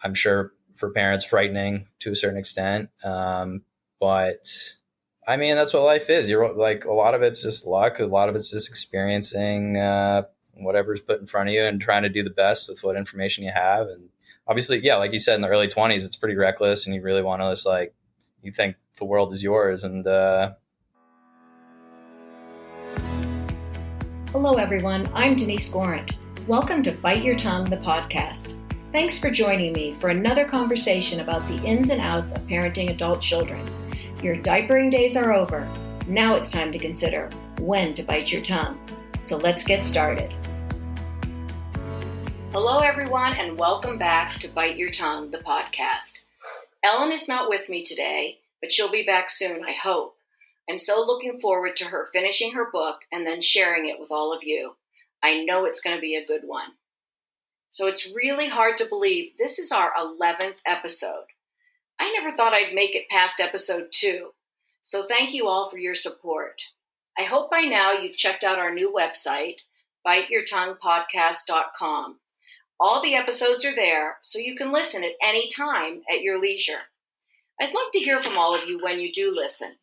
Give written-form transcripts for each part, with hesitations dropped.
I'm sure for parents frightening to a certain extent. But I mean, that's what life is. You're like, a lot of it's just luck. A lot of it's just experiencing whatever's put in front of you and trying to do the best with what information you have. And obviously, yeah, like you said, in the early 20s, it's pretty reckless, and you really want to just like, you think the world is yours. And Hello, everyone. I'm Denise Gorant. Welcome to Bite Your Tongue, the podcast. Thanks for joining me for another conversation about the ins and outs of parenting adult children. Your diapering days are over. Now it's time to consider when to bite your tongue. So let's get started. Hello, everyone, and welcome back to Bite Your Tongue, the podcast. Ellen is not with me today, but she'll be back soon, I hope. I'm so looking forward to her finishing her book and then sharing it with all of you. I know it's going to be a good one. So it's really hard to believe this is our 11th episode. I never thought I'd make it past episode 2. So thank you all for your support. I hope by now you've checked out our new website, biteyourtonguepodcast.com. All the episodes are there, so you can listen at any time at your leisure. I'd love to hear from all of you when you do listen.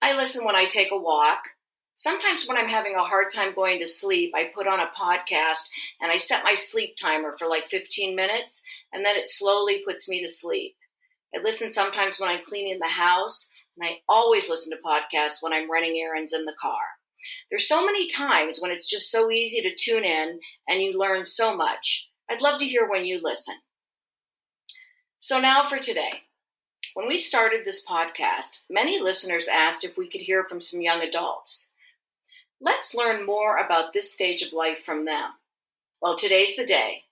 I listen when I take a walk. Sometimes when I'm having a hard time going to sleep, I put on a podcast and I set my sleep timer for like 15 minutes, and then it slowly puts me to sleep. I listen sometimes when I'm cleaning the house, and I always listen to podcasts when I'm running errands in the car. There's so many times when it's just so easy to tune in and you learn so much. I'd love to hear when you listen. So now for today. When we started this podcast, many listeners asked if we could hear from some young adults. Let's learn more about this stage of life from them. Well, today's the day.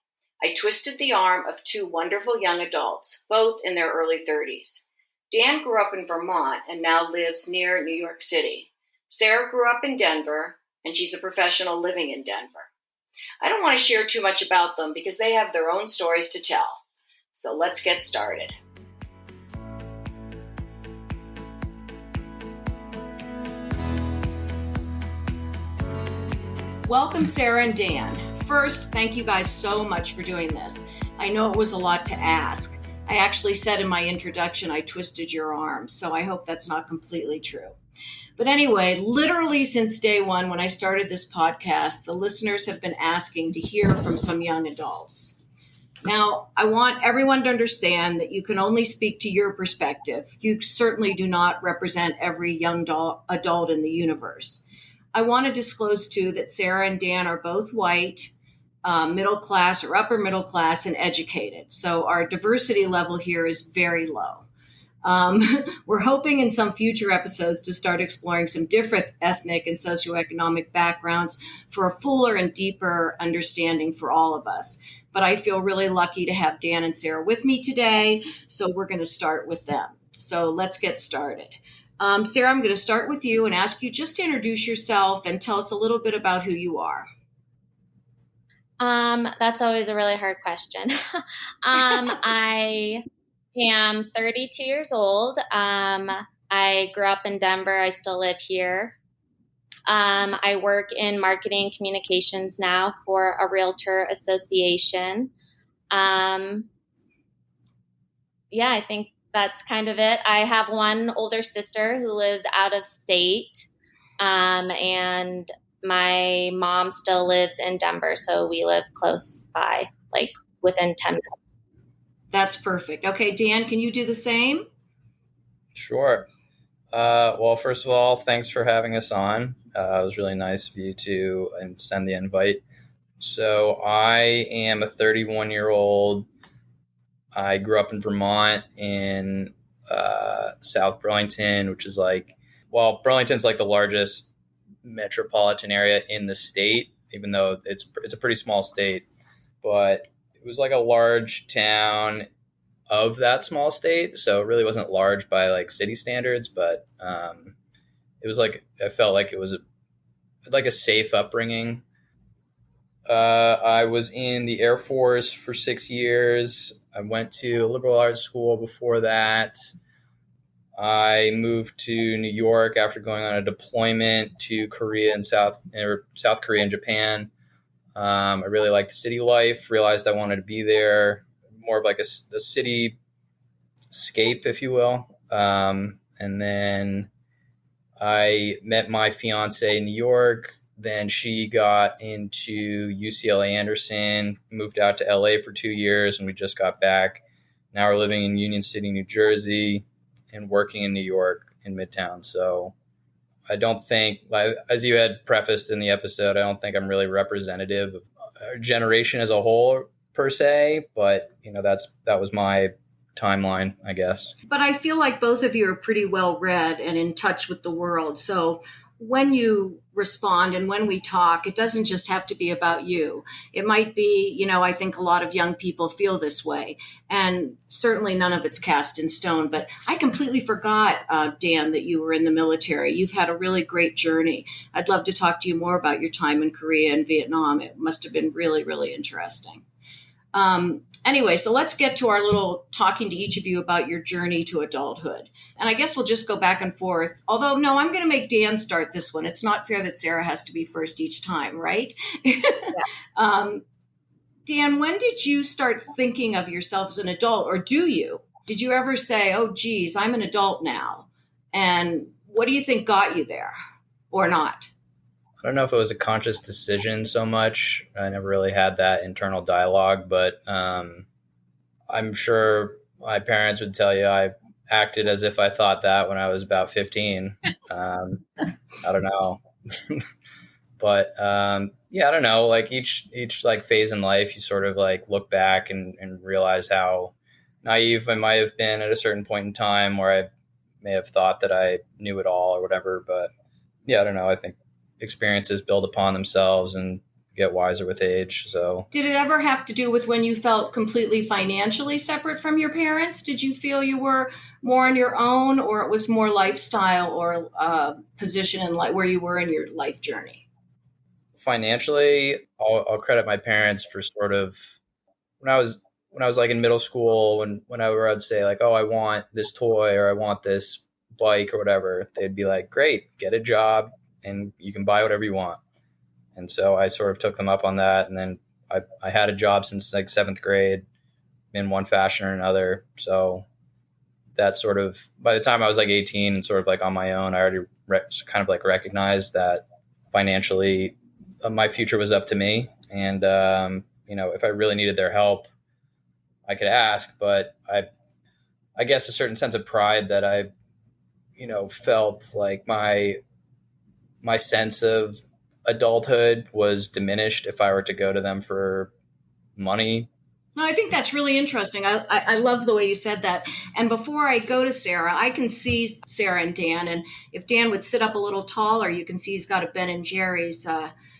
I twisted the arm of 2 wonderful young adults, both in their early 30s. Dan grew up in Vermont and now lives near New York City. Sarah grew up in Denver, and she's a professional living in Denver. I don't want to share too much about them because they have their own stories to tell. So let's get started. Welcome, Sarah and Dan. First, thank you guys so much for doing this. I know it was a lot to ask. I actually said in my introduction I twisted your arm, so I hope that's not completely true. But anyway, literally since day one when I started this podcast, the listeners have been asking to hear from some young adults. Now, I want everyone to understand that you can only speak to your perspective. You certainly do not represent every young adult in the universe. I want to disclose, too, that Sarah and Dan are both white, middle class or upper middle class, and educated. So our diversity level here is very low. We're hoping in some future episodes to start exploring some different ethnic and socioeconomic backgrounds for a fuller and deeper understanding for all of us. But I feel really lucky to have Dan and Sarah with me today, so we're going to start with them. So let's get started. Sarah, I'm going to start with you and ask you just to introduce yourself and tell us a little bit about who you are. That's always a really hard question. I am 32 years old. I grew up in Denver. I still live here. I work in marketing communications now for a realtor association. I think that's kind of it. I have one older sister who lives out of state, and my mom still lives in Denver, so we live close by, like within 10 minutes. That's perfect. Okay, Dan, can you do the same? Sure. Well, first of all, thanks for having us on. It was really nice of you to send the invite. So I am a 31-year-old. I grew up in Vermont in South Burlington, which is Burlington's like the largest metropolitan area in the state, even though it's a pretty small state. But it was like a large town of that small state, so it really wasn't large by like city standards, but it was like, I felt like it was like a safe upbringing. I was in the Air Force for 6 years. I went to a liberal arts school before that. I moved to New York after going on a deployment to South Korea and Japan. I really liked city life, realized I wanted to be there, more of like a city scape, if you will. And then I met my fiance in New York. Then she got into UCLA Anderson, moved out to LA for 2 years, and we just got back. Now we're living in Union City, New Jersey, and working in New York in Midtown. So I don't think, as you had prefaced in the episode, I don't think I'm really representative of our generation as a whole per se, but that was my timeline, I guess. But I feel like both of you are pretty well read and in touch with the world. So when you respond and when we talk, it doesn't just have to be about you. It might be, I think a lot of young people feel this way. And certainly none of it's cast in stone. But I completely forgot, Dan, that you were in the military. You've had a really great journey. I'd love to talk to you more about your time in Korea and Vietnam. It must have been really, really interesting. Anyway, so let's get to our little talking to each of you about your journey to adulthood. And I guess we'll just go back and forth. Although, no, I'm going to make Dan start this one. It's not fair that Sarah has to be first each time, right? Yeah. Dan, when did you start thinking of yourself as an adult, or do you? Did you ever say, oh, geez, I'm an adult now? And what do you think got you there, or not? I don't know if it was a conscious decision so much. I never really had that internal dialogue, but I'm sure my parents would tell you I acted as if I thought that when I was about 15. I don't know. But yeah, I don't know. Like each like phase in life, you sort of like look back and realize how naive I might have been at a certain point in time where I may have thought that I knew it all or whatever. But yeah, I don't know. I think experiences build upon themselves and get wiser with age. So did it ever have to do with when you felt completely financially separate from your parents? Did you feel you were more on your own, or it was more lifestyle or position in life where you were in your life journey? Financially, I'll credit my parents for sort of when I was like in middle school, whenever I'd say like, oh, I want this toy or I want this bike or whatever, they'd be like, great, get a job and you can buy whatever you want. And so I sort of took them up on that. And then I had a job since like 7th grade in one fashion or another. So that sort of, by the time I was like 18 and sort of like on my own, I already kind of like recognized that financially my future was up to me. And, if I really needed their help, I could ask, but I guess a certain sense of pride that I, felt like my sense of adulthood was diminished if I were to go to them for money. No, I think that's really interesting. I love the way you said that. And before I go to Sarah, I can see Sarah and Dan. And if Dan would sit up a little taller, you can see he's got a Ben and Jerry's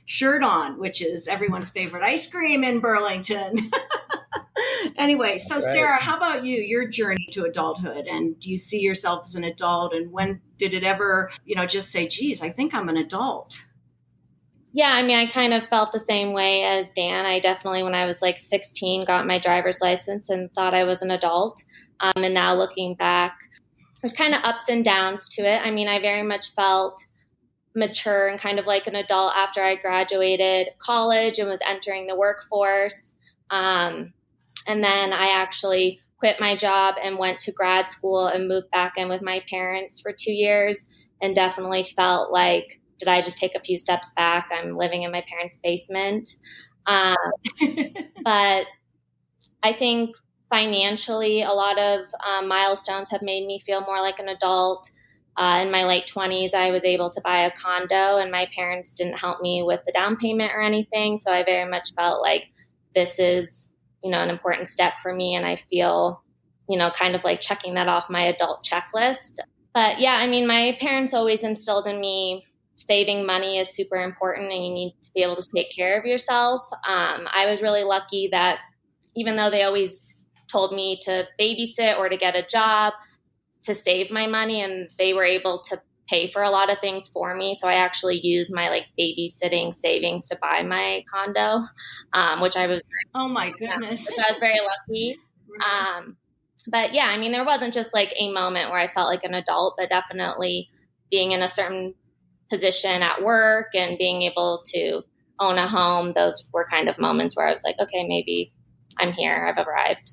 shirt on, which is everyone's favorite ice cream in Burlington. Anyway, so right. Sarah, how about you, your journey to adulthood? And do you see yourself as an adult? And when did it ever, just say, geez, I think I'm an adult? Yeah, I mean, I kind of felt the same way as Dan. I definitely, when I was like 16, got my driver's license and thought I was an adult. And now looking back, there's kind of ups and downs to it. I mean, I very much felt mature and kind of like an adult after I graduated college and was entering the workforce. And then I actually quit my job and went to grad school and moved back in with my parents for 2 years and definitely felt like, did I just take a few steps back? I'm living in my parents' basement. But I think financially, a lot of milestones have made me feel more like an adult. In my late 20s, I was able to buy a condo and my parents didn't help me with the down payment or anything. So I very much felt like this is, an important step for me. And I feel, kind of like checking that off my adult checklist. But yeah, I mean, my parents always instilled in me saving money is super important and you need to be able to take care of yourself. I was really lucky that even though they always told me to babysit or to get a job, to save my money, and they were able to pay for a lot of things for me. So I actually used my like babysitting savings to buy my condo, which I was, oh my goodness, which I was very lucky. But yeah, I mean, there wasn't just like a moment where I felt like an adult, but definitely being in a certain position at work and being able to own a home, those were kind of moments where I was like, okay, maybe I'm here, I've arrived.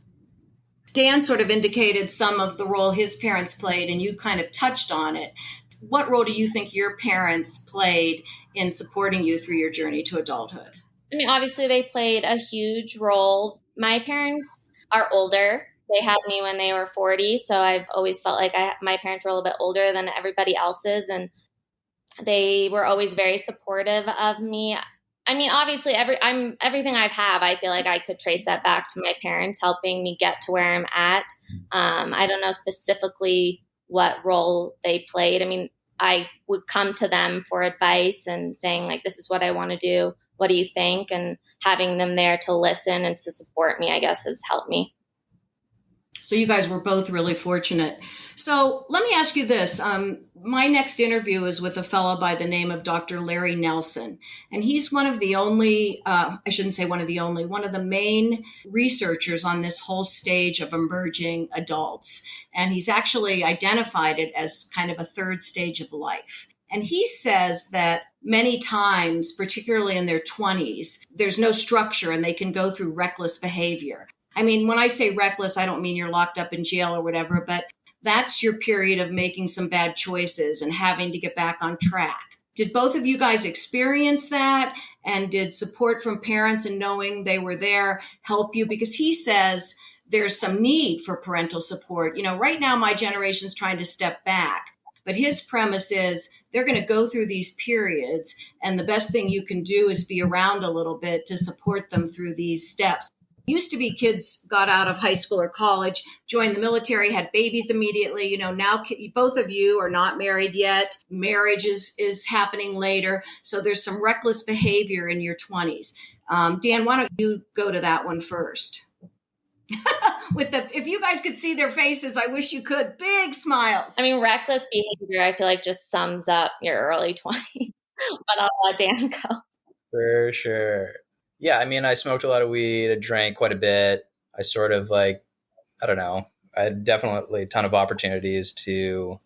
Dan sort of indicated some of the role his parents played, and you kind of touched on it. What role do you think your parents played in supporting you through your journey to adulthood? I mean, obviously, they played a huge role. My parents are older. They had me when they were 40, so I've always felt like my parents were a little bit older than everybody else's, and they were always very supportive of me. I mean, obviously, everything I feel like I could trace that back to my parents helping me get to where I'm at. I don't know specifically what role they played. I mean, I would come to them for advice and saying like, "This is what I want to do. What do you think?" And having them there to listen and to support me, I guess, has helped me. So you guys were both really fortunate. So let me ask you this. My next interview is with a fellow by the name of Dr. Larry Nelson. And he's one of the only, I shouldn't say one of the only, one of the main researchers on this whole stage of emerging adults. And he's actually identified it as kind of a third stage of life. And he says that many times, particularly in their 20s, there's no structure and they can go through reckless behavior. I mean, when I say reckless, I don't mean you're locked up in jail or whatever, but that's your period of making some bad choices and having to get back on track. Did both of you guys experience that? And did support from parents and knowing they were there help you? Because he says there's some need for parental support. You know, right now my generation's trying to step back, but his premise is they're going to go through these periods, and the best thing you can do is be around a little bit to support them through these steps. Used to be kids got out of high school or college, joined the military, had babies immediately. You know, now both of you are not married yet. Marriage is happening later. So there's some reckless behavior in your 20s. Dan, why don't you go to that one first? If you guys could see their faces, I wish you could. Big smiles. I mean, reckless behavior, I feel like just sums up your early 20s, but I'll let Dan go. For sure. Yeah, I mean, I smoked a lot of weed, I drank quite a bit. I sort of like, I don't know, I had definitely a ton of opportunities to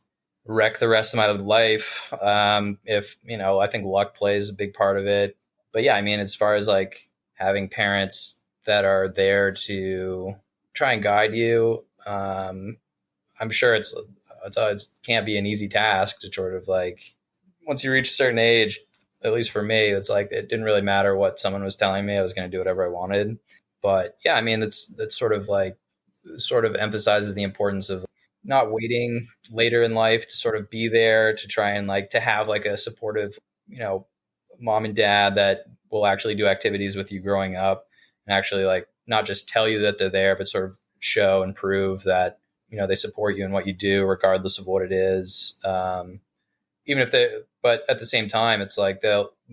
wreck the rest of my life. If, you know, I think luck plays a big part of it. But yeah, I mean, as far as like having parents that are there to try and guide you, I'm sure it can't be an easy task to sort of like, once you reach a certain age, at least for me, it's like it didn't really matter what someone was telling me. I was going to do whatever I wanted. But yeah, I mean, that's sort of emphasizes the importance of not waiting later in life to sort of be there to try and like to have like a supportive, you know, mom and dad that will actually do activities with you growing up and actually like not just tell you that they're there, but sort of show and prove that, you know, they support you in what you do, regardless of what it is. Even if but at the same time, it's like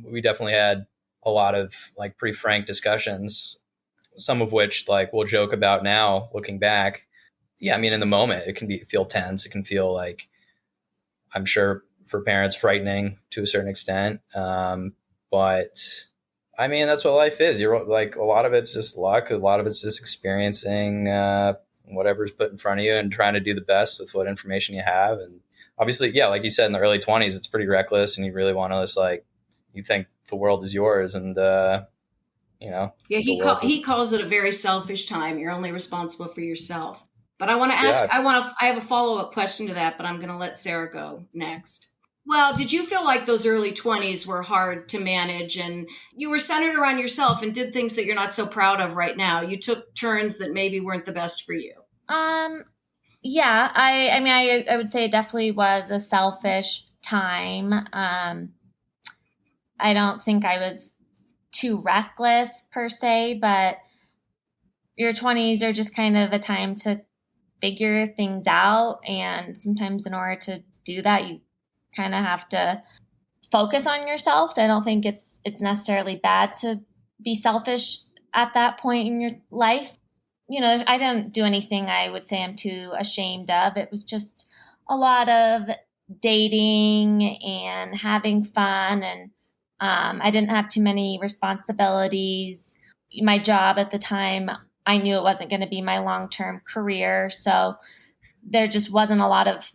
we definitely had a lot of like pretty frank discussions, some of which like we'll joke about now looking back. Yeah, I mean, in the moment, it can feel tense. It can feel like, I'm sure for parents, frightening to a certain extent. But I mean, that's what life is. You're like, a lot of it's just luck. A lot of it's just experiencing whatever's put in front of you and trying to do the best with what information you have. And obviously, yeah, like you said, in the early 20s, it's pretty reckless, and you really want to just like, you think the world is yours, and you know. Yeah, he calls it a very selfish time. You're only responsible for yourself. But I want to ask, Yeah. I have a follow-up question to that, but I'm going to let Sarah go next. Well, did you feel like those early 20s were hard to manage and you were centered around yourself and did things that you're not so proud of right now? You took turns that maybe weren't the best for you. Yeah, I mean, I would say it definitely was a selfish time. I don't think I was too reckless per se, but your 20s are just kind of a time to figure things out. And sometimes in order to do that, you kind of have to focus on yourself. So I don't think it's necessarily bad to be selfish at that point in your life. You know, I didn't do anything I would say I'm too ashamed of. It was just a lot of dating and having fun. And I didn't have too many responsibilities. My job at the time, I knew it wasn't going to be my long-term career. So there just wasn't a lot of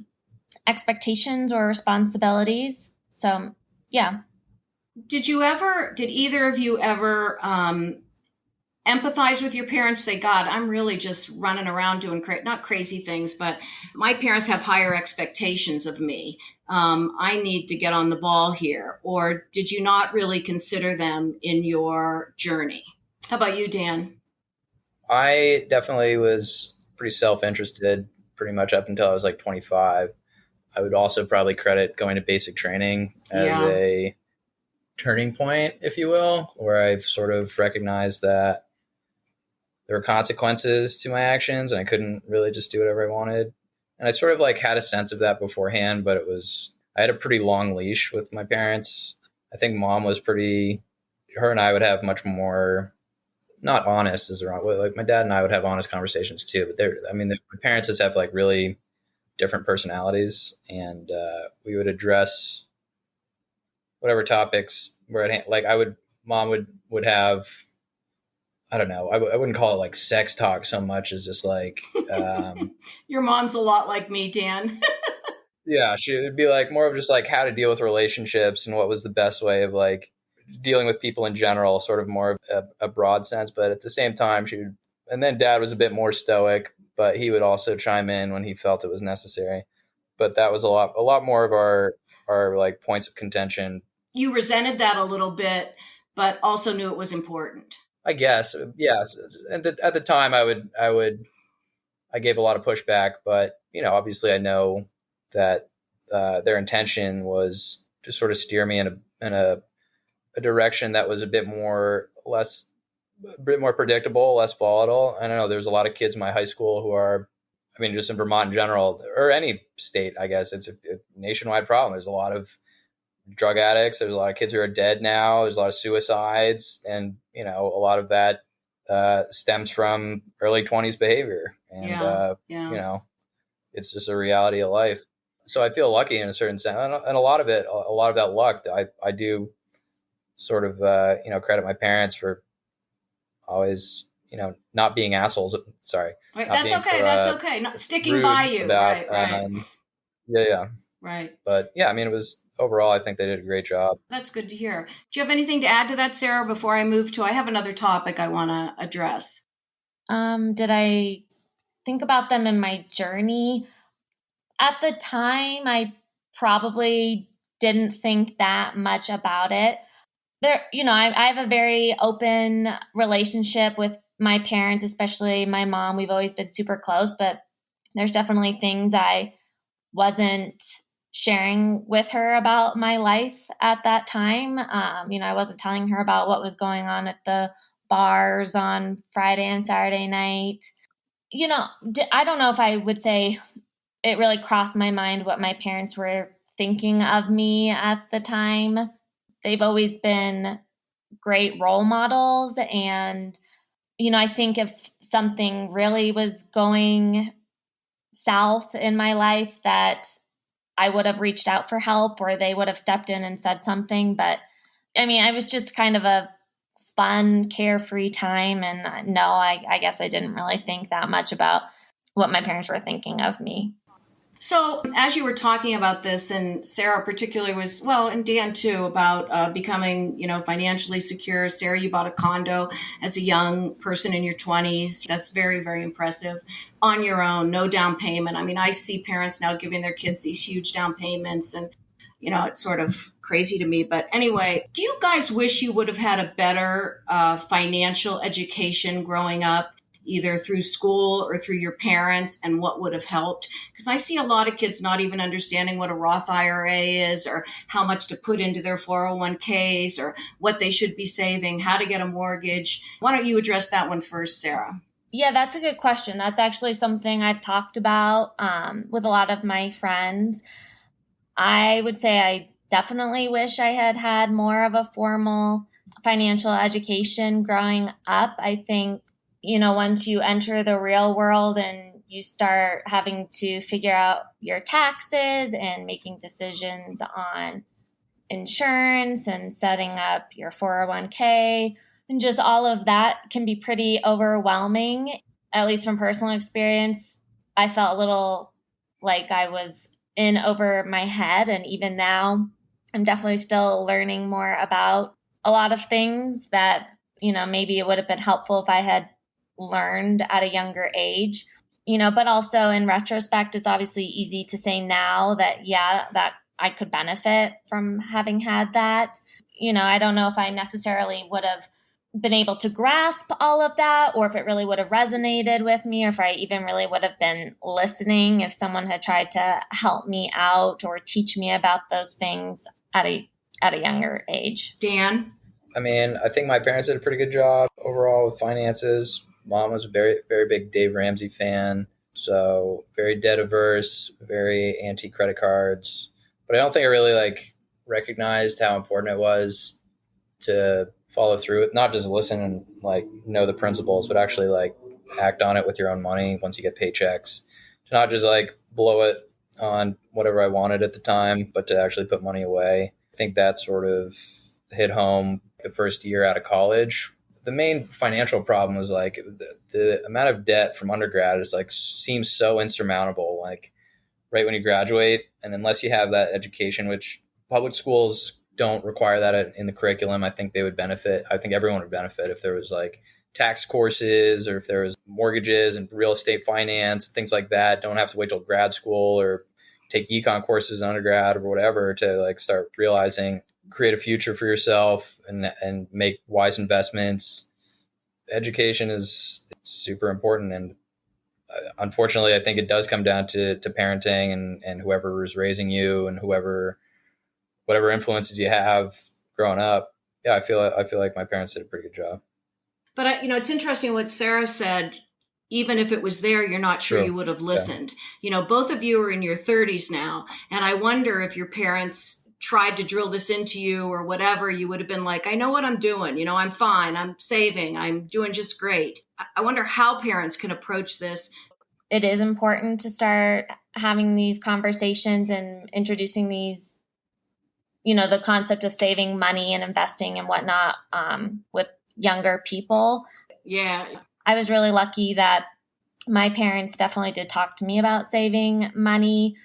expectations or responsibilities. So, yeah. Did either of you ever empathize with your parents. Say, God, I'm really just running around doing not crazy things, but my parents have higher expectations of me. I need to get on the ball here. Or did you not really consider them in your journey? How about you, Dan? I definitely was pretty self-interested pretty much up until I was like 25. I would also probably credit going to basic training as Yeah. a turning point, if you will, where I've sort of recognized that there were consequences to my actions and I couldn't really just do whatever I wanted. And I sort of like had a sense of that beforehand, but I had a pretty long leash with my parents. I think mom was her and I would have much more, not honest is the wrong way. Like my dad and I would have honest conversations too, but my parents just have like really different personalities, and we would address whatever topics were at hand. Like mom would have, I don't know, I wouldn't call it like sex talk so much as just like, Your mom's a lot like me, Dan. yeah, she would be like more of just like how to deal with relationships and what was the best way of like dealing with people in general, sort of more of a broad sense. But at the same time, and then dad was a bit more stoic, but he would also chime in when he felt it was necessary. But that was a lot more of our like points of contention. You resented that a little bit, but also knew it was important. I guess, yes. And at the time, I gave a lot of pushback, but obviously, I know that their intention was to sort of steer me in a direction that was a bit more predictable, less volatile. I don't know. There's a lot of kids in my high school who are, I mean, just in Vermont in general, or any state, I guess it's a nationwide problem. There's a lot of drug addicts. There's a lot of kids who are dead now. There's a lot of suicides, and a lot of that stems from early 20s behavior, and it's just a reality of life. So I feel lucky in a certain sense, and a lot of that luck, I do sort of credit my parents for always not being assholes. Sorry, right. That's okay. That's okay. Not sticking by you. About, right. Yeah. Right. But yeah, I mean, it was overall, I think they did a great job. That's good to hear. Do you have anything to add to that, Sarah, before I move to, I have another topic I want to address. Did I think about them in my journey? At the time, I probably didn't think that much about it. I have a very open relationship with my parents, especially my mom. We've always been super close, but there's definitely things I wasn't sharing with her about my life at that time. I wasn't telling her about what was going on at the bars on Friday and Saturday night. I don't know if I would say it really crossed my mind what my parents were thinking of me at the time. They've always been great role models. And, I think if something really was going south in my life, that I would have reached out for help or they would have stepped in and said something. But I mean, I was just kind of a fun, carefree time. And no, I guess I didn't really think that much about what my parents were thinking of me. So, as you were talking about this, and Sarah particularly was, well, and Dan too, about becoming, financially secure. Sarah, you bought a condo as a young person in your 20s. That's very, very impressive. On your own, no down payment. I mean, I see parents now giving their kids these huge down payments, and it's sort of crazy to me. But anyway, do you guys wish you would have had a better financial education growing up, either through school or through your parents, and what would have helped? Because I see a lot of kids not even understanding what a Roth IRA is, or how much to put into their 401ks, or what they should be saving, how to get a mortgage. Why don't you address that one first, Sarah? Yeah, that's a good question. That's actually something I've talked about with a lot of my friends. I would say I definitely wish I had had more of a formal financial education growing up. I think, once you enter the real world and you start having to figure out your taxes and making decisions on insurance and setting up your 401k and just all of that can be pretty overwhelming. At least from personal experience, I felt a little like I was in over my head. And even now, I'm definitely still learning more about a lot of things that, maybe it would have been helpful if I had learned at a younger age, but also in retrospect, it's obviously easy to say now that, yeah, that I could benefit from having had that. I don't know if I necessarily would have been able to grasp all of that, or if it really would have resonated with me, or if I even really would have been listening if someone had tried to help me out or teach me about those things at a younger age. Dan? I mean, I think my parents did a pretty good job overall with finances. Mom was a very, very big Dave Ramsey fan. So very debt averse, very anti credit cards. But I don't think I really recognized how important it was to follow through with, not just listen and know the principles, but actually act on it with your own money once you get paychecks. To not just blow it on whatever I wanted at the time, but to actually put money away. I think that sort of hit home the first year out of college. The main financial problem was the amount of debt from undergrad is seems so insurmountable. Right when you graduate, and unless you have that education, which public schools don't require that in the curriculum, I think they would benefit. I think everyone would benefit if there was tax courses, or if there was mortgages and real estate finance, things like that. Don't have to wait till grad school or take econ courses in undergrad or whatever to start realizing, create a future for yourself and make wise investments. Education is super important. And unfortunately, I think it does come down to parenting and whoever is raising you and whatever influences you have growing up. Yeah, I feel like my parents did a pretty good job. But it's interesting what Sarah said. Even if it was there, you're not sure True. you would have listened. Yeah. Both of you are in your 30s now, and I wonder if your parents tried to drill this into you or whatever, you would have been like, I know what I'm doing. I'm fine. I'm saving. I'm doing just great. I wonder how parents can approach this. It is important to start having these conversations and introducing these, the concept of saving money and investing and whatnot with younger people. Yeah. I was really lucky that my parents definitely did talk to me about saving money,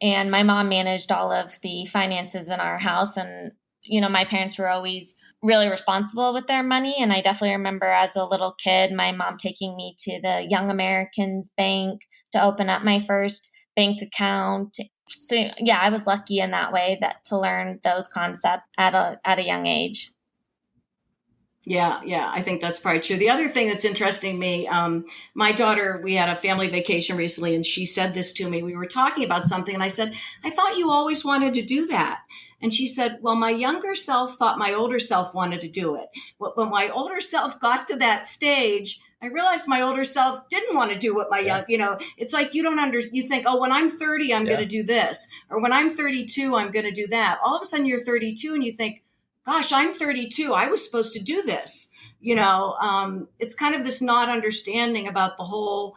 and my mom managed all of the finances in our house. And, my parents were always really responsible with their money. And I definitely remember as a little kid, my mom taking me to the Young Americans Bank to open up my first bank account. So yeah, I was lucky in that way to learn those concepts at a young age. Yeah, I think that's probably true. The other thing that's interesting to me, my daughter, we had a family vacation recently, and she said this to me. We were talking about something, and I said, I thought you always wanted to do that. And she said, well, my younger self thought my older self wanted to do it. When my older self got to that stage, I realized my older self didn't want to do what my young, it's like you think, oh, when I'm 30, I'm going to do this. Or when I'm 32, I'm going to do that. All of a sudden you're 32 and you think, gosh, I'm 32. I was supposed to do this. It's kind of this not understanding about the whole,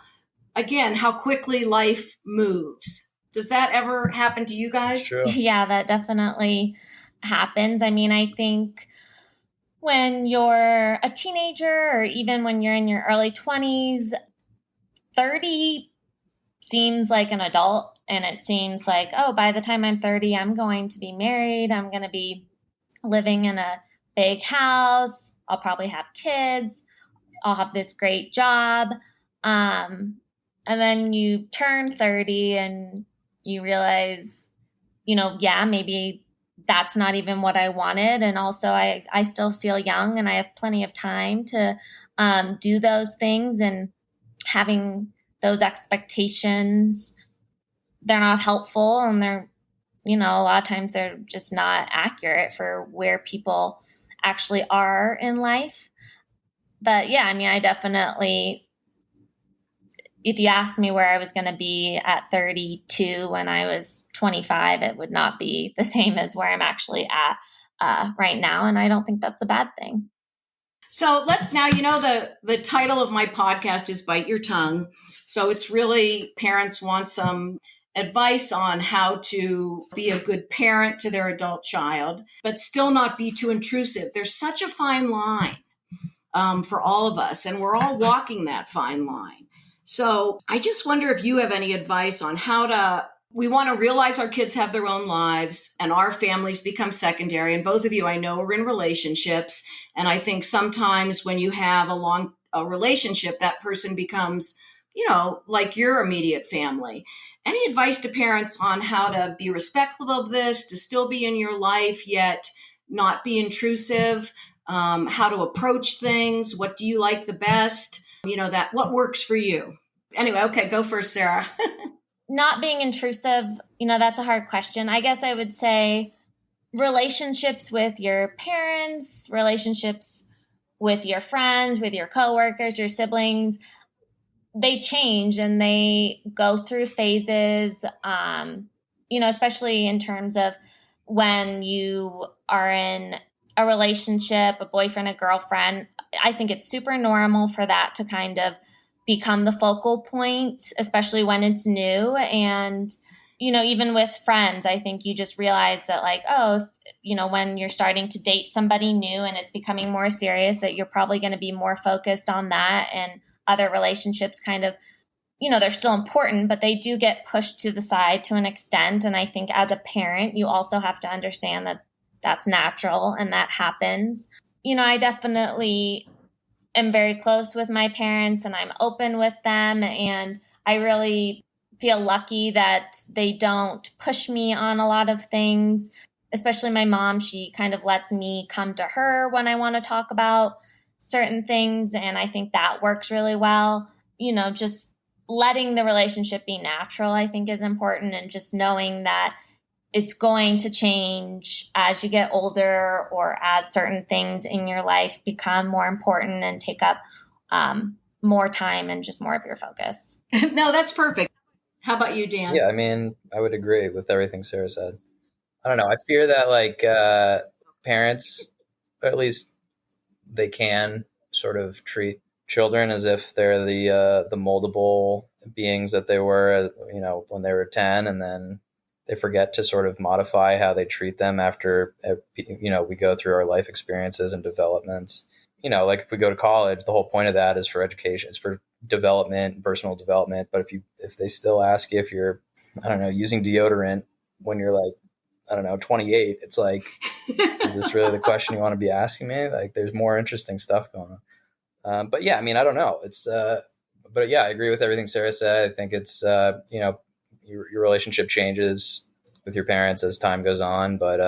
again, how quickly life moves. Does that ever happen to you guys? True. Yeah, that definitely happens. I mean, I think when you're a teenager or even when you're in your early 20s, 30 seems like an adult. And it seems like, oh, by the time I'm 30, I'm going to be married. I'm going to be living in a big house. I'll probably have kids. I'll have this great job. And then you turn 30 and you realize, maybe that's not even what I wanted. And also I still feel young and I have plenty of time to do those things. And having those expectations, they're not helpful, and they're, a lot of times they're just not accurate for where people actually are in life. But yeah, I mean, I definitely, if you asked me where I was going to be at 32 when I was 25, it would not be the same as where I'm actually at right now. And I don't think that's a bad thing. So let's now, the title of my podcast is Bite Your Tongue. So it's really parents want some advice on how to be a good parent to their adult child, but still not be too intrusive. There's such a fine line for all of us, and we're all walking that fine line. So I just wonder if you have any advice on how to We want to realize our kids have their own lives and our families become secondary. And both of you, I know, are in relationships. And I think sometimes when you have a relationship, that person becomes, like your immediate family. Any advice to parents on how to be respectful of this, to still be in your life, yet not be intrusive? How to approach things? What do you like the best? What works for you? Anyway, okay, go first, Sarah. Not being intrusive, that's a hard question. I guess I would say relationships with your parents, relationships with your friends, with your coworkers, your siblings, they change and they go through phases, especially in terms of when you are in a relationship, a boyfriend, a girlfriend. I think it's super normal for that to kind of become the focal point, especially when it's new. And, even with friends, I think you just realize that, like, oh, when you're starting to date somebody new and it's becoming more serious, that you're probably going to be more focused on that, and other relationships kind of, they're still important, but they do get pushed to the side to an extent. And I think as a parent, you also have to understand that that's natural and that happens. I definitely am very close with my parents and I'm open with them. And I really feel lucky that they don't push me on a lot of things, especially my mom. She kind of lets me come to her when I want to talk about certain things. And I think that works really well. Just letting the relationship be natural, I think, is important. And just knowing that it's going to change as you get older or as certain things in your life become more important and take up more time and just more of your focus. No, that's perfect. How about you, Dan? Yeah, I mean, I would agree with everything Sarah said. I don't know. I fear that like parents, or at least they can sort of treat children as if they're the moldable beings that they were, when they were 10, and then they forget to sort of modify how they treat them after, we go through our life experiences and developments. Like if we go to college, the whole point of that is for education. It's for development, personal development. But if they still ask you if you're, I don't know, using deodorant when you're like, I don't know, 28, it's like, is this really the question you want to be asking me? Like, there's more interesting stuff going on. But yeah, I mean, I don't know. But yeah, I agree with everything Sarah said. I think it's, your relationship changes with your parents as time goes on. But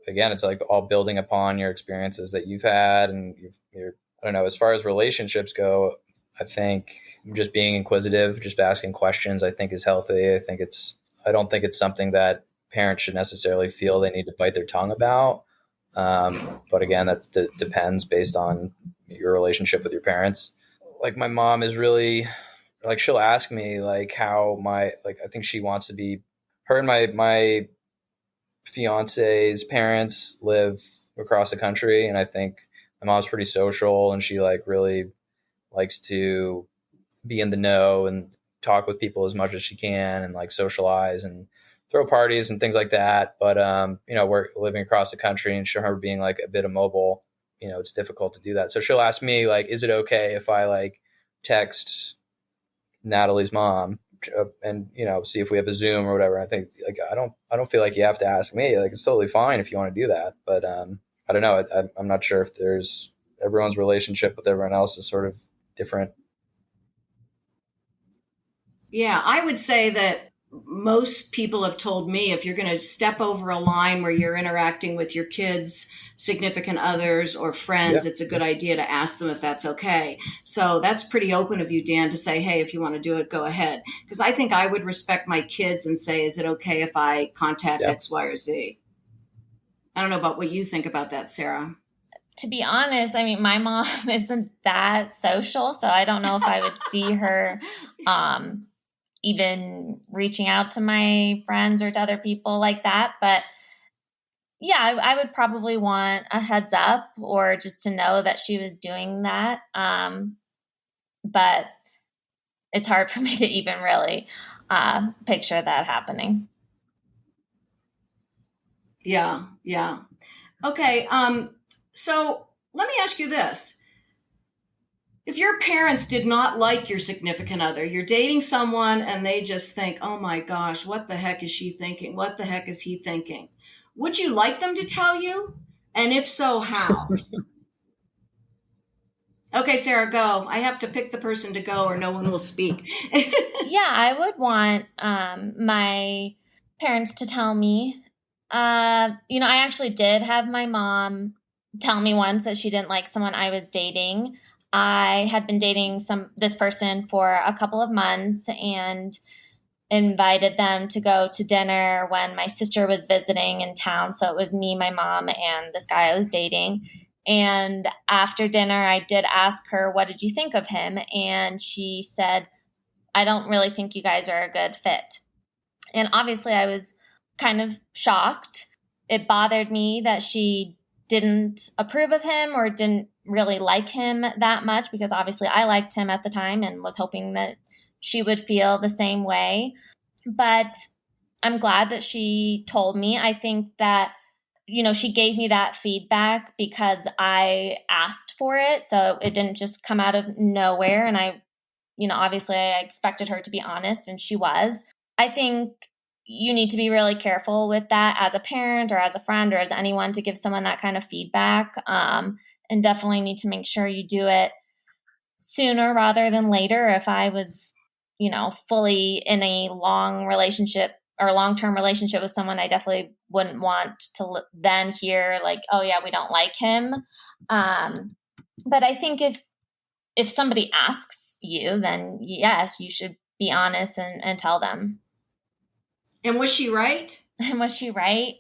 again, it's like all building upon your experiences that you've had. And I don't know, as far as relationships go, I think just being inquisitive, just asking questions, I think is healthy. I don't think it's something that parents should necessarily feel they need to bite their tongue about. But again, that depends based on your relationship with your parents. Like my mom is really like, she'll ask me like I think she wants to be, her and my fiance's parents live across the country. And I think my mom's pretty social and she like really likes to be in the know and talk with people as much as she can and like socialize and throw parties and things like that. But we're living across the country and her being like a bit immobile, it's difficult to do that. So she'll ask me like, is it okay if I like text Natalie's mom and see if we have a Zoom or whatever? I think like I don't feel like you have to ask me. Like it's totally fine if you want to do that. But I don't know. I'm not sure if there's everyone's relationship with everyone else is sort of different. Yeah, I would say that most people have told me if you're going to step over a line where you're interacting with your kids, significant others, or Yeah. friends, it's a good idea to ask them if that's okay. So that's pretty open of you, Dan, to say, hey, if you want to do it, go ahead. Because I think I would respect my kids and say, is it okay if I contact Yeah. X, Y, or Z? I don't know about what you think about that, Sarah. To be honest, I mean, my mom isn't that social, so I don't know if I would see her even reaching out to my friends or to other people like that. But yeah, I would probably want a heads up or just to know that she was doing that. But it's hard for me to even really picture that happening. Yeah, yeah. Okay. So let me ask you this. If your parents did not like your significant other, you're dating someone and they just think, oh my gosh, what the heck is she thinking? What the heck is he thinking? Would you like them to tell you? And if so, how? Okay, Sarah, go. I have to pick the person to go or no one will speak. Yeah, I would want my parents to tell me. I actually did have my mom tell me once that she didn't like someone I was dating. I had been dating this person for a couple of months and invited them to go to dinner when my sister was visiting in town. So it was me, my mom, and this guy I was dating. And after dinner, I did ask her, "What did you think of him?" And she said, "I don't really think you guys are a good fit." And obviously, I was kind of shocked. It bothered me that she didn't approve of him or didn't really like him that much, because obviously I liked him at the time and was hoping that she would feel the same way. But I'm glad that she told me. I think that, she gave me that feedback because I asked for it. So it didn't just come out of nowhere. And obviously I expected her to be honest, and she was. I think you need to be really careful with that as a parent or as a friend or as anyone to give someone that kind of feedback, and definitely need to make sure you do it sooner rather than later. If I was, fully in a long relationship or long-term relationship with someone, I definitely wouldn't want to then hear like, "Oh yeah, we don't like him." But I think if somebody asks you, then yes, you should be honest and tell them. And was she right? And was she right?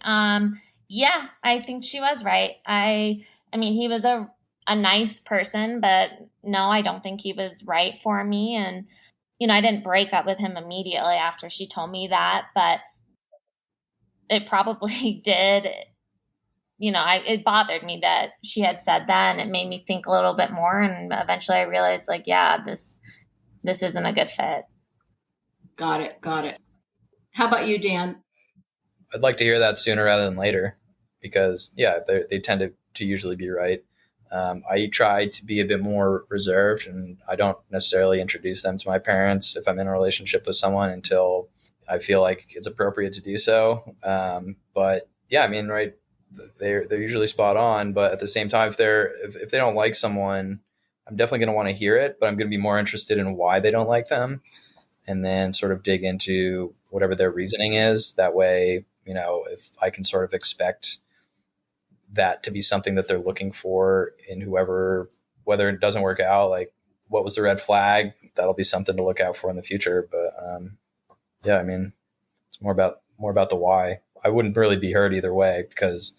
Yeah, I think she was right. I mean, he was a nice person, but no, I don't think he was right for me. And I didn't break up with him immediately after she told me that, but it probably did. It bothered me that she had said that, and it made me think a little bit more. And eventually, I realized, like, yeah, this isn't a good fit. Got it. Got it. How about you, Dan? I'd like to hear that sooner rather than later because, yeah, they tend to usually be right. I try to be a bit more reserved, and I don't necessarily introduce them to my parents if I'm in a relationship with someone until I feel like it's appropriate to do so. But yeah, I mean, right, they're usually spot on. But at the same time, if they don't like someone, I'm definitely going to want to hear it, but I'm going to be more interested in why they don't like them, and then sort of dig into whatever their reasoning is. That way, if I can sort of expect that to be something that they're looking for in whoever, whether it doesn't work out, like what was the red flag, that'll be something to look out for in the future. But yeah, I mean, it's more about the why. I wouldn't really be hurt either way because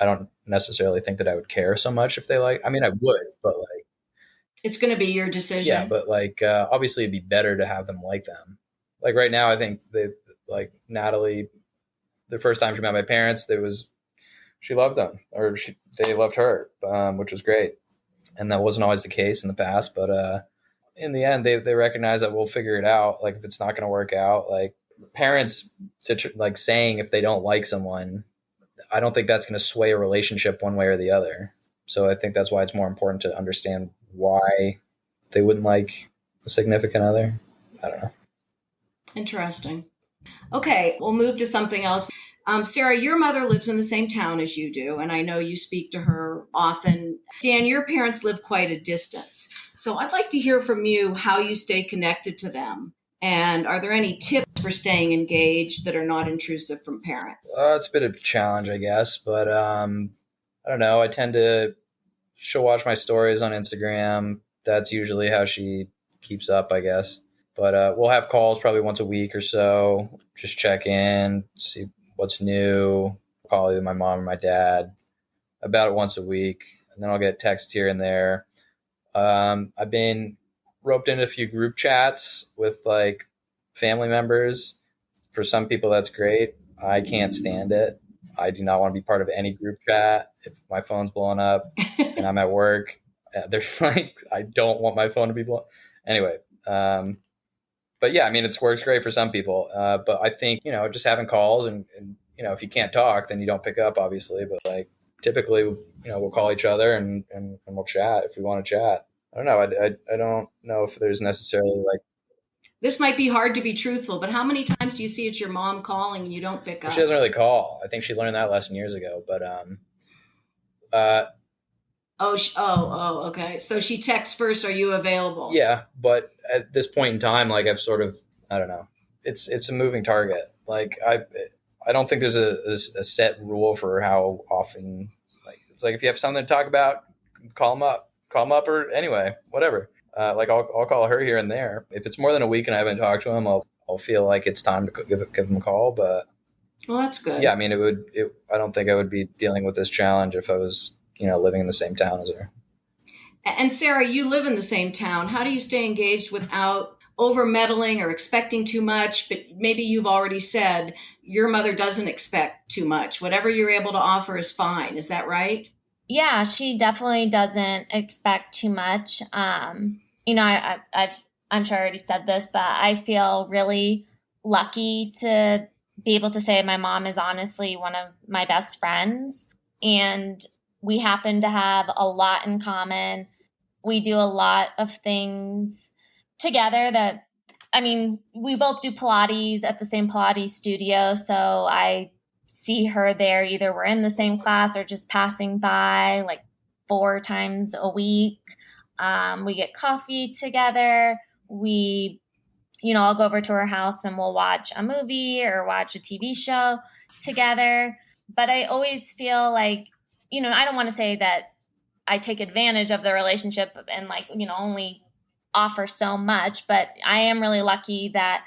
I don't necessarily think that I would care so much if they like. I mean, I would, but like, It's going to be your yeah, decision. but like, obviously, it'd be better to have them like them. Like right now, I think they like Natalie. The first time she met my parents, she loved them, or they loved her, which was great. And that wasn't always the case in the past, but in the end, they recognize that we'll figure it out. Like if it's not going to work out, like parents like saying if they don't like someone, I don't think that's going to sway a relationship one way or the other. So I think that's why it's more important to understand why they wouldn't like a significant other. I don't know. Interesting. Okay, we'll move to something else. Sarah, your mother lives in the same town as you do, and I know you speak to her often. Dan, your parents live quite a distance. So I'd like to hear from you how you stay connected to them. And are there any tips for staying engaged that are not intrusive from parents? It's a bit of a challenge, I guess, but I don't know. She'll watch my stories on Instagram. That's usually how she keeps up, I guess. But we'll have calls probably once a week or so, just check in, see what's new. Call either my mom or my dad about it once a week, and then I'll get texts here and there. I've been roped into a few group chats with like family members. For some people, that's great. I can't stand it. I do not want to be part of any group chat. If my phone's blowing up and I'm at work, there's like, I don't want my phone to be blown. Anyway, but yeah, I mean, it works great for some people. But I think, just having calls and, if you can't talk, then you don't pick up, obviously. But like typically, we'll call each other and we'll chat if we want to chat. I don't know. I don't know if there's necessarily like, This might be hard to be truthful, but how many times do you see it's your mom calling and you don't pick well, she up? doesn't really call. I think she learned that lesson years ago. But uh, Okay. So she texts first, "Are you available?" yeah. But at this point in time, like I've sort of, I don't know. It's a moving target. Like I don't think there's a set rule for how often. Like it's like if you have something to talk about, call them up, or anyway, whatever. Like I'll call her here and there. If it's more than a week and I haven't talked to him, I'll feel like it's time to give him a call. But Well, that's yeah, I good. mean, I don't think I would be dealing with this challenge if I was, living in the same town as her. And Sarah, you live in the same town. How do you stay engaged without over meddling or expecting too much? But maybe you've already said your mother doesn't expect too much. Whatever you're able to offer is fine. Is that right? Yeah, she definitely doesn't expect too much. I'm sure I already said this, but I feel really lucky to be able to say my mom is honestly one of my best friends, and we happen to have a lot in common. We do a lot of things together that, I mean, we both do Pilates at the same Pilates studio. So I see her there. Either we're in the same class or just passing by like 4 times a week. We get coffee together. I'll go over to her house and we'll watch a movie or watch a TV show together. But I always feel like, I don't want to say that I take advantage of the relationship and only offer so much, but I am really lucky that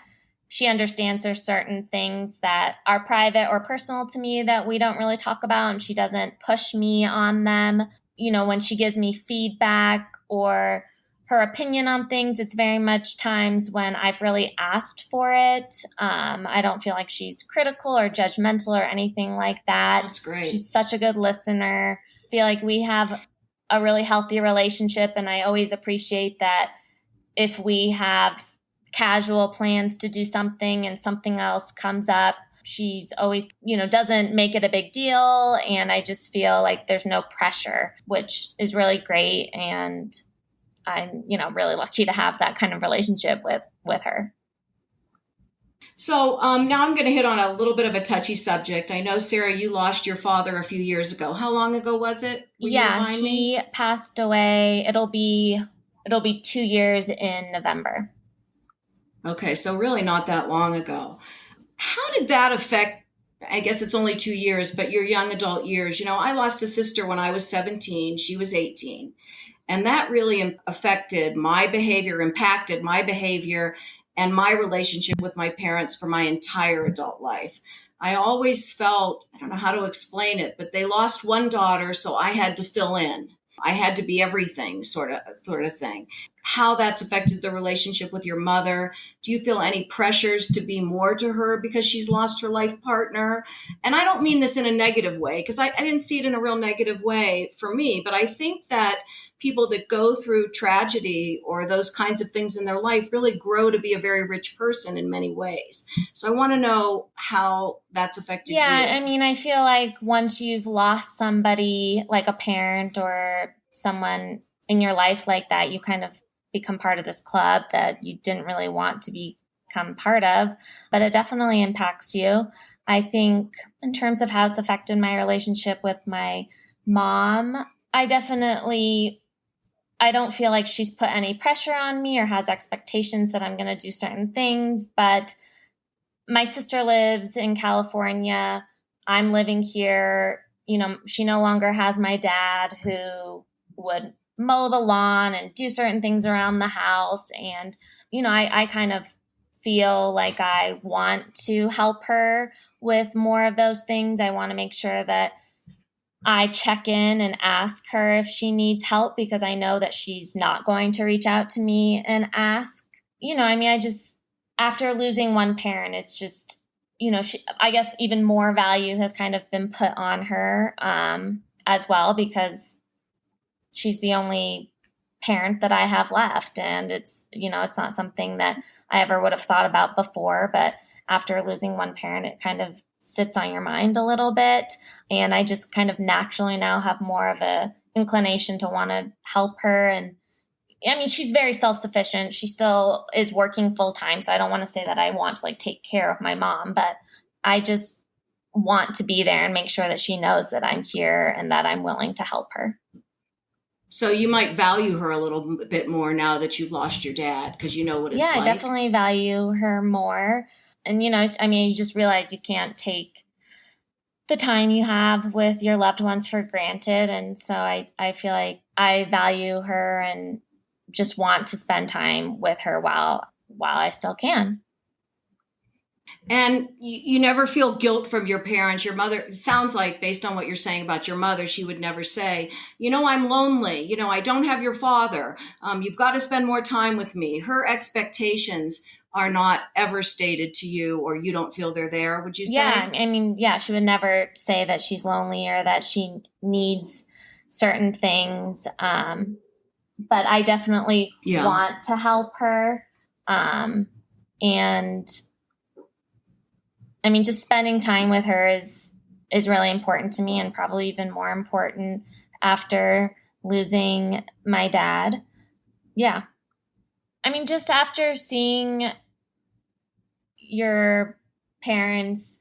she understands there's certain things that are private or personal to me that we don't really talk about, and she doesn't push me on them. When she gives me feedback or her opinion on things, it's very much times when I've really asked for it. I don't feel like she's critical or judgmental or anything like that. That's great. She's such a good listener. I feel like we have a really healthy relationship, and I always appreciate that if we have casual plans to do something and something else comes up, she's always, doesn't make it a big deal, and I just feel like there's no pressure, which is really great. And I'm, really lucky to have that kind of relationship with her. So now I'm going to hit on a little bit of a touchy subject. I know, Sarah, you lost your father a few years ago. How long ago was it? Will you Yeah, remind me? he passed away. It'll be 2 years in November. Okay, so really not that long ago. How did that affect? I guess it's only 2 years, but your young adult years. I lost a sister when I was 17. She was 18. And that really affected my behavior, impacted my behavior and my relationship with my parents for my entire adult life. I always felt, I don't know how to explain it, but they lost one daughter, so I had to fill in. I had to be everything, sort of thing. How that's affected the relationship with your mother? Do you feel any pressures to be more to her because she's lost her life partner? And I don't mean this in a negative way, because I didn't see it in a real negative way for me, but I think that people that go through tragedy or those kinds of things in their life really grow to be a very rich person in many ways. So I want to know how that's affected Yeah, I you. mean, I feel like once you've lost somebody, like a parent or someone in your life like that, you kind of become part of this club that you didn't really want to become part of, but it definitely impacts you. I think in terms of how it's affected my relationship with my mom, I don't feel like she's put any pressure on me or has expectations that I'm going to do certain things, but my sister lives in California. I'm living here. She no longer has my dad who would mow the lawn and do certain things around the house. And, I kind of feel like I want to help her with more of those things. I want to make sure that I check in and ask her if she needs help because I know that she's not going to reach out to me and ask. I mean, after losing one parent, it's just, I guess even more value has kind of been put on her as well because she's the only parent that I have left. And it's not something that I ever would have thought about before. But after losing one parent, it kind of sits on your mind a little bit. And I just kind of naturally now have more of a inclination to want to help her and I mean, she's very self-sufficient. She still is working full-time. So I don't want to say that I want to like take care of my mom, but I just want to be there and make sure that she knows that I'm here and that I'm willing to help her. So you might value her a little bit more now that you've lost your dad, because you know what it's Yeah, like. I definitely value her more. And, I mean, you just realize you can't take the time you have with your loved ones for granted. And so I feel like I value her and just want to spend time with her while I still can. And you never feel guilt from your parents. Your mother, it sounds like, based on what you're saying about your mother, she would never say, I'm lonely. I don't have your father. You've got to spend more time with me. Her expectations are not ever stated to you, or you don't feel they're there, would you say? Yeah, I mean, yeah, she would never say that she's lonely or that she needs certain things. But I definitely want to help her. And I mean, just spending time with her is really important to me, and probably even more important after losing my dad. Yeah. I mean, just after seeing your parents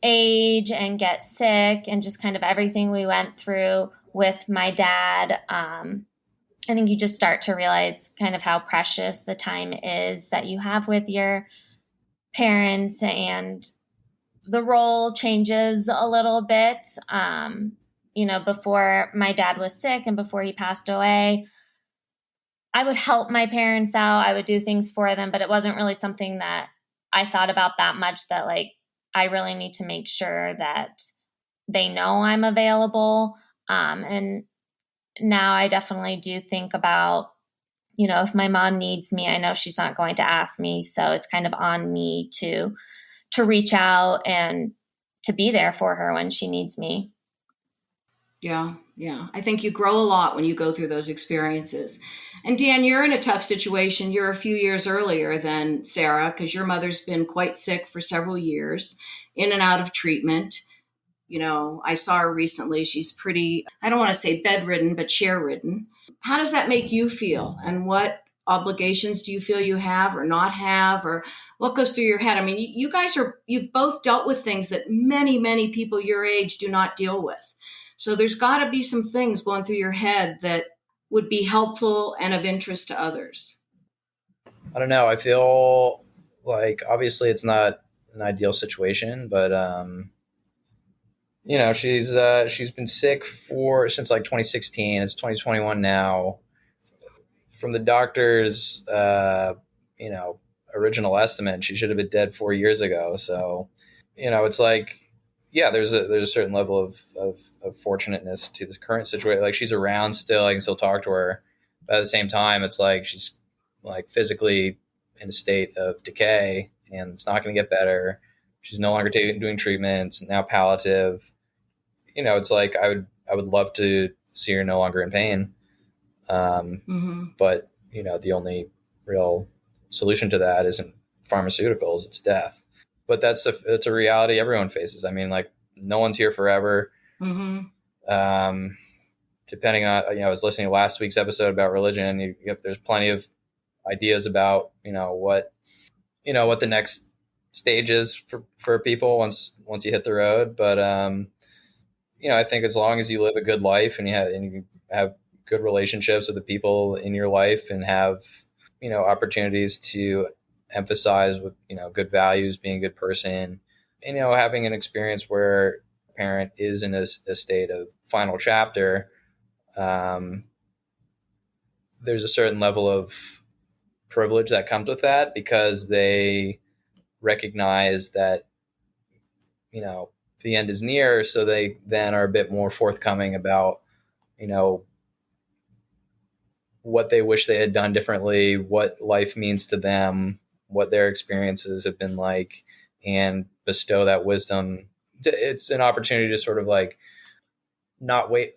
age and get sick and just kind of everything we went through with my dad, I think you just start to realize kind of how precious the time is that you have with your parents, and the role changes a little bit. Before my dad was sick and before he passed away, I would help my parents out. I would do things for them, but it wasn't really something that I thought about that much, that like I really need to make sure that they know I'm available. And now I definitely do think about, if my mom needs me, I know she's not going to ask me. So it's kind of on me to reach out and to be there for her when she needs me. Yeah. I think you grow a lot when you go through those experiences. And Dan, you're in a tough situation. You're a few years earlier than Sarah, because your mother's been quite sick for several years, in and out of treatment. I saw her recently. She's pretty, I don't want to say bedridden, but chair ridden. How does that make you feel? And what obligations do you feel you have or not have? Or what goes through your head? I mean, you've both dealt with things that many, many people your age do not deal with. So there's got to be some things going through your head that would be helpful and of interest to others. I don't know. I feel like obviously it's not an ideal situation, but she's been sick since like 2016. It's 2021 now. From the doctor's original estimate, she should have been dead 4 years ago. So it's like, yeah, there's a certain level of fortunateness to this current situation. Like, she's around still, I can still talk to her, but at the same time, it's like she's like physically in a state of decay, and it's not going to get better. She's no longer doing treatments, now palliative. It's like I would love to see her no longer in pain, but the only real solution to that isn't pharmaceuticals; it's death. But that's a reality everyone faces. I mean, like, no one's here forever. Depending on, I was listening to last week's episode about religion. There's plenty of ideas about what the next stage is for people once you hit the road. But I think as long as you live a good life and you have good relationships with the people in your life and have opportunities to emphasize with good values, being a good person, and having an experience where a parent is in a state of final chapter, there's a certain level of privilege that comes with that, because they recognize that the end is near, so they then are a bit more forthcoming about what they wish they had done differently, what life means to them, what their experiences have been like, and bestow that wisdom. It's an opportunity to sort of like not wait.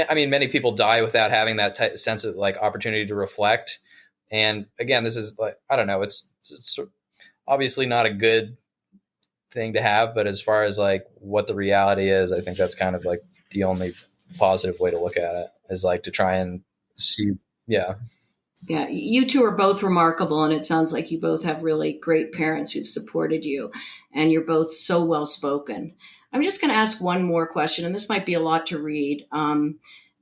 I mean, many people die without having that sense of like opportunity to reflect. And again, this is like, I don't know, it's obviously not a good thing to have, but as far as like what the reality is, I think that's kind of like the only positive way to look at it, is like to try and see. Yeah. Yeah, you two are both remarkable, and it sounds like you both have really great parents who've supported you, and you're both so well spoken. I'm just going to ask one more question, and this might be a lot to read,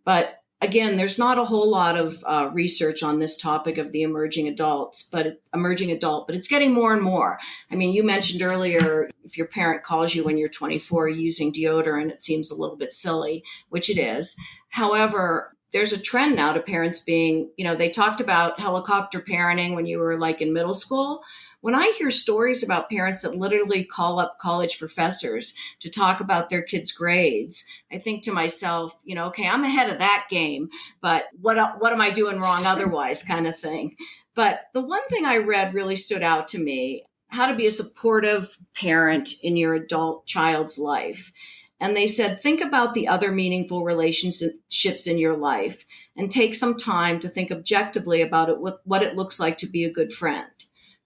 but again, there's not a whole lot of research on this topic of the emerging adult, but it's getting more and more. I mean, you mentioned earlier if your parent calls you when you're 24 using deodorant, it seems a little bit silly, which it is. However, there's a trend now to parents being, they talked about helicopter parenting when you were like in middle school. When I hear stories about parents that literally call up college professors to talk about their kids' grades, I think to myself, okay, I'm ahead of that game, but what am I doing wrong otherwise, kind of thing. But the one thing I read really stood out to me: how to be a supportive parent in your adult child's life. And they said, think about the other meaningful relationships in your life and take some time to think objectively about what it looks like to be a good friend.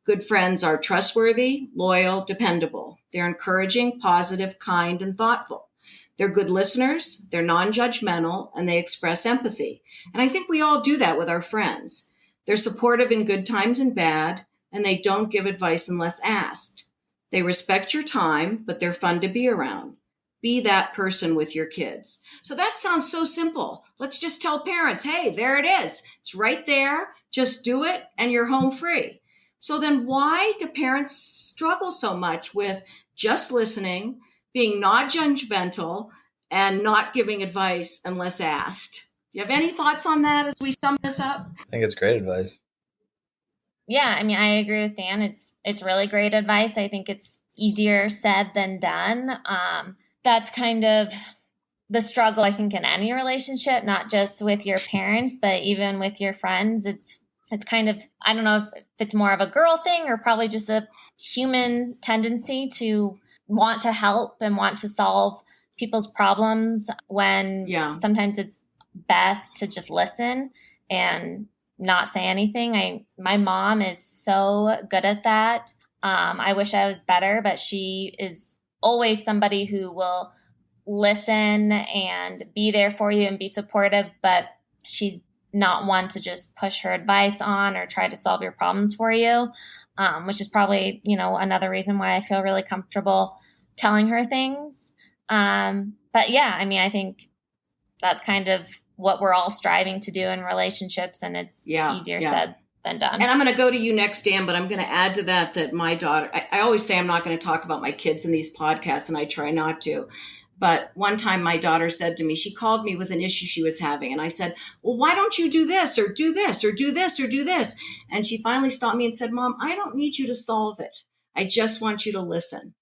Good friends are trustworthy, loyal, dependable. They're encouraging, positive, kind, and thoughtful. They're good listeners, they're non-judgmental, and they express empathy. And I think we all do that with our friends. They're supportive in good times and bad, and they don't give advice unless asked. They respect your time, but they're fun to be around. Be that person with your kids. So that sounds so simple. Let's just tell parents, hey, there it is. It's right there. Just do it and you're home free. So then why do parents struggle so much with just listening, being not judgmental, and not giving advice unless asked? Do you have any thoughts on that as we sum this up? I think it's great advice. Yeah, I mean, I agree with Dan. It's really great advice. I think it's easier said than done. That's kind of the struggle, I think, in any relationship, not just with your parents, but even with your friends. It's kind of, I don't know if it's more of a girl thing or probably just a human tendency to want to help and want to solve people's problems when sometimes it's best to just listen and not say anything. My mom is so good at that. I wish I was better, but she is always somebody who will listen and be there for you and be supportive, but she's not one to just push her advice on or try to solve your problems for you, which is probably, another reason why I feel really comfortable telling her things. But yeah, I mean, I think that's kind of what we're all striving to do in relationships, and it's easier said than done. And I'm going to go to you next, Dan, but I'm going to add to that my daughter, I always say I'm not going to talk about my kids in these podcasts, and I try not to. But one time my daughter said to me, she called me with an issue she was having. And I said, well, why don't you do this or do this or do this or do this? And she finally stopped me and said, Mom, I don't need you to solve it. I just want you to listen.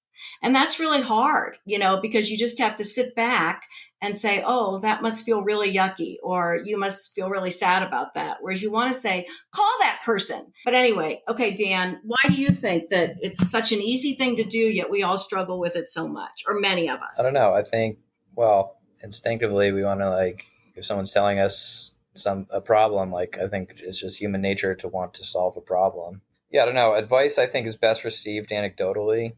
And that's really hard, because you just have to sit back and say, oh, that must feel really yucky, or you must feel really sad about that. Whereas you want to say, call that person. But anyway, okay, Dan, why do you think that it's such an easy thing to do, yet we all struggle with it so much, or many of us? I don't know. I think, instinctively we want to, if someone's telling us a problem, I think it's just human nature to want to solve a problem. Yeah, I don't know. Advice, I think, is best received anecdotally.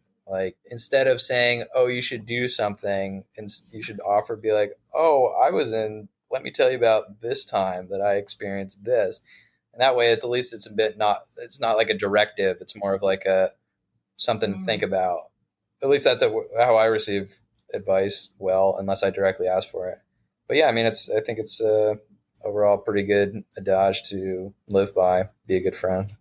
Instead of saying, oh, you should do something, and you should be like, oh, let me tell you about this time that I experienced this. And that way, it's not like a directive. It's more of like something to think about. At least that's how I receive advice. Well, unless I directly ask for it. But yeah, I mean, I think it's overall pretty good adage to live by. Be a good friend.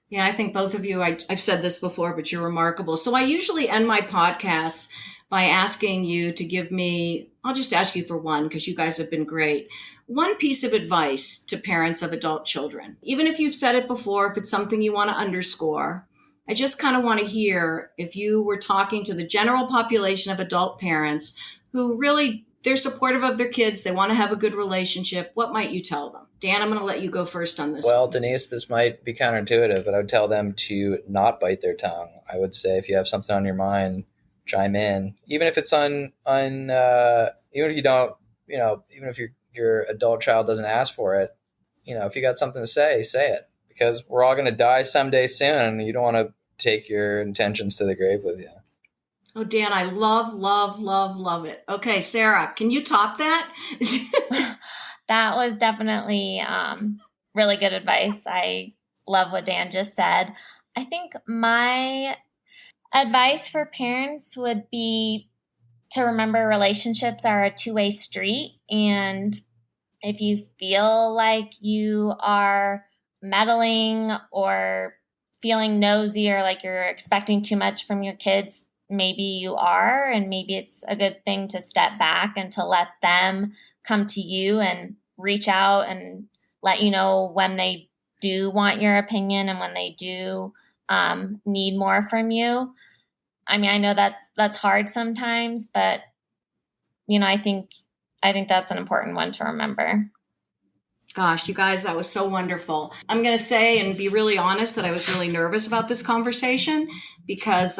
Yeah, I think both of you, I've said this before, but you're remarkable. So I usually end my podcasts by asking you to give me, I'll just ask you for one because you guys have been great. One piece of advice to parents of adult children. Even if you've said it before, if it's something you want to underscore, I just kind of want to hear if you were talking to the general population of adult parents who really, they're supportive of their kids, they want to have a good relationship, what might you tell them? Dan, I'm going to let you go first on this. Well, Denise, this might be counterintuitive, but I would tell them to not bite their tongue. I would say if you have something on your mind, chime in, even if it's even if you don't, even if your adult child doesn't ask for it, if you got something to say it, because we're all going to die someday soon, and you don't want to take your intentions to the grave with you. Oh, Dan, I love, love, love, love it. Okay, Sarah, can you top that? That was definitely really good advice. I love what Dan just said. I think my advice for parents would be to remember relationships are a two-way street. And if you feel like you are meddling or feeling nosy or like you're expecting too much from your kids, maybe you are, and maybe it's a good thing to step back and to let them come to you and reach out and let you know when they do want your opinion and when they do need more from you. I mean, I know that that's hard sometimes, but I think that's an important one to remember. Gosh, you guys, that was so wonderful. I'm going to say and be really honest that I was really nervous about this conversation because,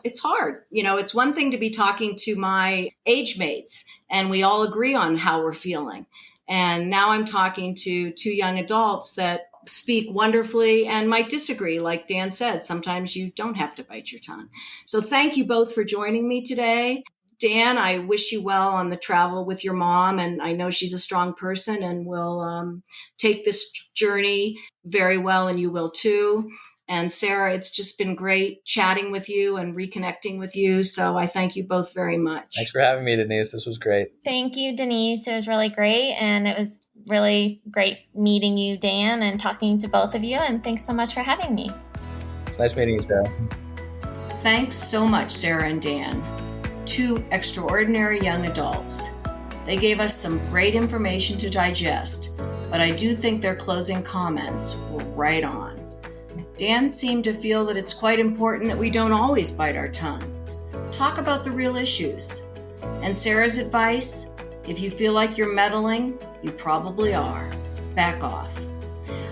it's hard. It's one thing to be talking to my age mates and we all agree on how we're feeling. And now I'm talking to two young adults that speak wonderfully and might disagree. Like Dan said, sometimes you don't have to bite your tongue. So thank you both for joining me today. Dan, I wish you well on the travel with your mom, and I know she's a strong person and will take this journey very well, and you will too. And Sarah, it's just been great chatting with you and reconnecting with you, so I thank you both very much. Thanks for having me, Denise. This was great. Thank you, Denise. It was really great, and it was really great meeting you, Dan, and talking to both of you, and thanks so much for having me. It's nice meeting you, Sarah. Thanks so much, Sarah and Dan. Two extraordinary young adults. They gave us some great information to digest, but I do think their closing comments were right on. Dan seemed to feel that it's quite important that we don't always bite our tongues. Talk about the real issues. And Sarah's advice, if you feel like you're meddling, you probably are. Back off.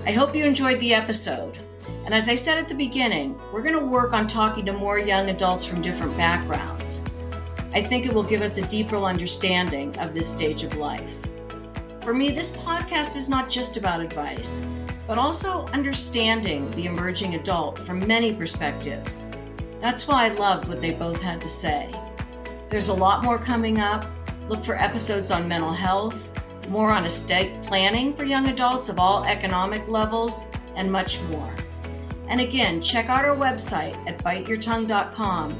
I hope you enjoyed the episode. And as I said at the beginning, we're going to work on talking to more young adults from different backgrounds. I think it will give us a deeper understanding of this stage of life. For me, this podcast is not just about advice, but also understanding the emerging adult from many perspectives. That's why I loved what they both had to say. There's a lot more coming up. Look for episodes on mental health, more on estate planning for young adults of all economic levels, and much more. And again, check out our website at biteyourtongue.com.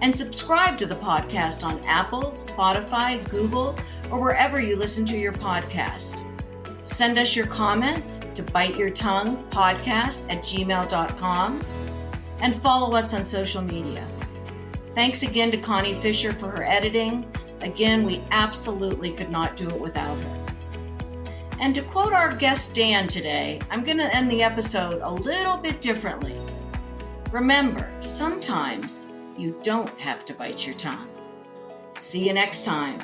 And subscribe to the podcast on Apple, Spotify, Google, or wherever you listen to your podcast. Send us your comments to biteyourtonguepodcast@gmail.com and follow us on social media. Thanks again to Connie Fisher for her editing. Again, we absolutely could not do it without her. And to quote our guest Dan today, I'm going to end the episode a little bit differently. Remember, sometimes you don't have to bite your tongue. See you next time.